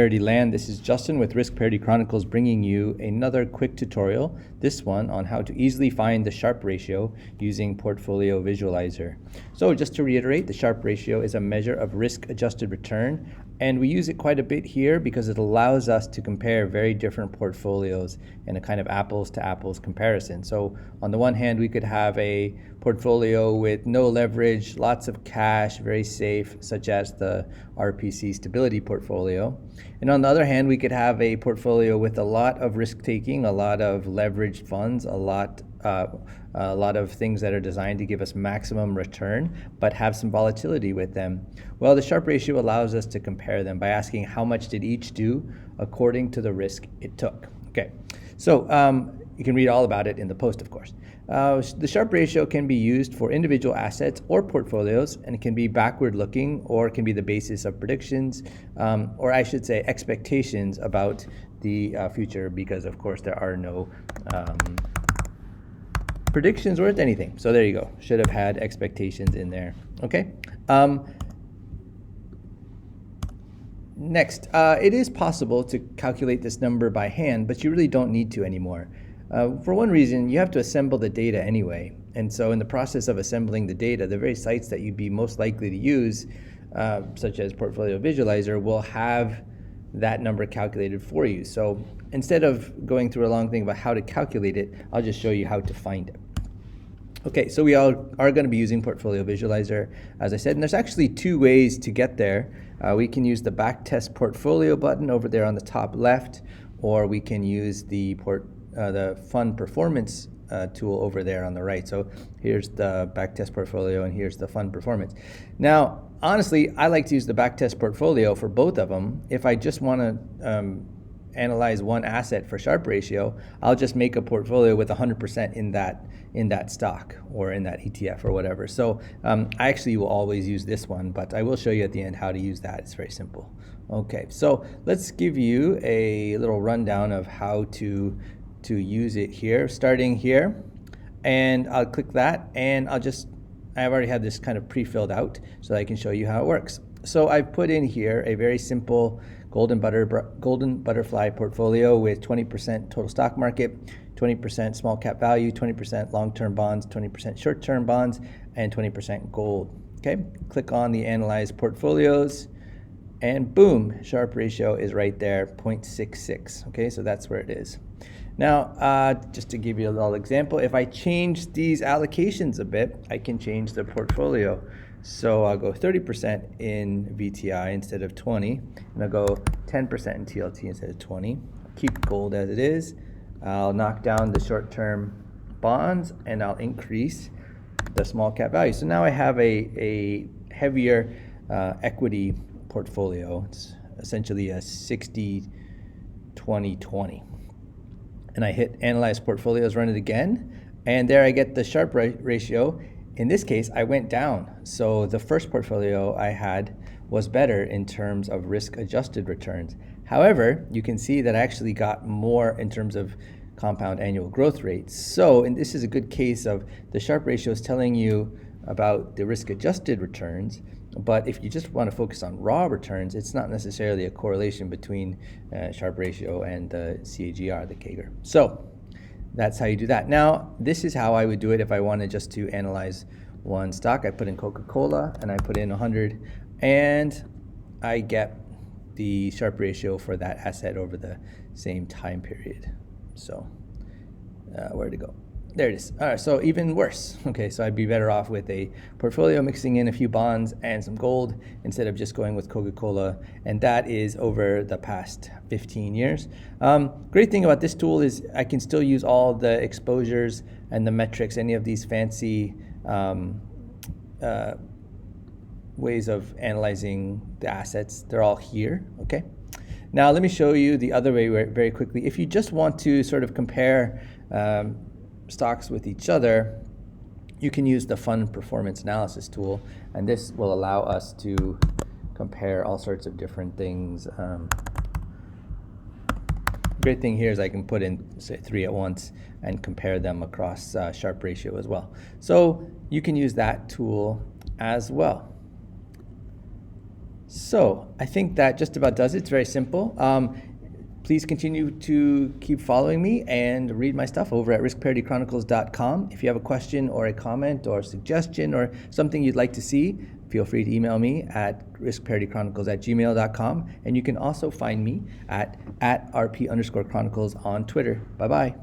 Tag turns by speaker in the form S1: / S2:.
S1: Parity Land. This is Justin with Parity Chronicles bringing you another quick tutorial, this one on how to easily find the Sharpe ratio using Portfolio Visualizer. So just to reiterate, the Sharpe ratio is a measure of risk-adjusted return, and we use it quite a bit here because it allows us to compare very different portfolios in a kind of apples-to-apples comparison. So on the one hand, we could have a portfolio with no leverage, lots of cash, very safe, such as the RPC Stability portfolio. And on the other hand, we could have a portfolio with a lot of risk-taking, a lot of leveraged funds, a lot of things that are designed to give us maximum return, but have some volatility with them. Well, the Sharpe ratio allows us to compare them by asking how much did each do according to the risk it took. Okay, so you can read all about it in the post, of course. The Sharpe ratio can be used for individual assets or portfolios, and it can be backward-looking, or it can be the basis of predictions, or I should say expectations about the future, because of course there are no predictions worth anything. So there you go. Should have had expectations in there. Okay. Next, it is possible to calculate this number by hand, but you really don't need to anymore. For one reason, you have to assemble the data anyway. And so in the process of assembling the data, the very sites that you'd be most likely to use, such as Portfolio Visualizer, will have that number calculated for you. So instead of going through a long thing about how to calculate it, I'll just show you how to find it. Okay, so we all are going to be using Portfolio Visualizer, as I said, and there's actually two ways to get there. We can use the Backtest Portfolio button over there on the top left, or we can use the Fund Performance tool over there on the right. So here's the Backtest Portfolio, and here's the Fund Performance. Now, honestly, I like to use the Backtest Portfolio for both of them. If I just want to analyze one asset for Sharpe ratio, I'll just make a portfolio with 100% in that stock or in that ETF or whatever. So I actually will always use this one, but I will show you at the end how to use that. It's very simple. Okay, so let's give you a little rundown of how to use it here, starting here, and I'll click that, and I've already had this kind of pre-filled out so I can show you how it works. So I've put in here a very simple golden butterfly portfolio with 20% total stock market, 20% small cap value, 20% long-term bonds, 20% short-term bonds, and 20% gold. Okay, click on the Analyze Portfolios, and boom, Sharpe ratio is right there, 0.66. Okay, so that's where it is. Now, just to give you a little example, if I change these allocations a bit, I can change the portfolio. So I'll go 30% in VTI instead of 20, and I'll go 10% in TLT instead of 20. Keep gold as it is. I'll knock down the short-term bonds, and I'll increase the small cap value. So now I have a heavier equity portfolio. It's essentially a 60-20-20. And I hit Analyze Portfolios, run it again, and there I get the Sharpe ratio. In this case, I went down. So the first portfolio I had was better in terms of risk-adjusted returns. However, you can see that I actually got more in terms of compound annual growth rates. So, and this is a good case of the Sharpe ratio is telling you about the risk-adjusted returns, but if you just want to focus on raw returns, it's not necessarily a correlation between Sharpe ratio and the CAGR, the CAGR. So that's how you do that. Now, this is how I would do it if I wanted just to analyze one stock. I put in Coca-Cola, and I put in 100, and I get the Sharpe ratio for that asset over the same time period. So where'd it go? There it is. All right, so even worse. Okay, so I'd be better off with a portfolio mixing in a few bonds and some gold instead of just going with Coca-Cola, and that is over the past 15 years. Great thing about this tool is I can still use all the exposures and the metrics, any of these fancy ways of analyzing the assets. They're all here, okay? Now let me show you the other way very quickly. If you just want to sort of compare stocks with each other, you can use the Fund Performance Analysis tool, and this will allow us to compare all sorts of different things. Great thing here is I can put in, say, 3 at once and compare them across Sharpe ratio as well. So you can use that tool as well. So I think that just about does it. It's very simple. Please continue to keep following me and read my stuff over at riskparitychronicles.com. If you have a question or a comment or a suggestion or something you'd like to see, feel free to email me at riskparitychronicles@gmail.com. And you can also find me at rp_chronicles on Twitter. Bye-bye.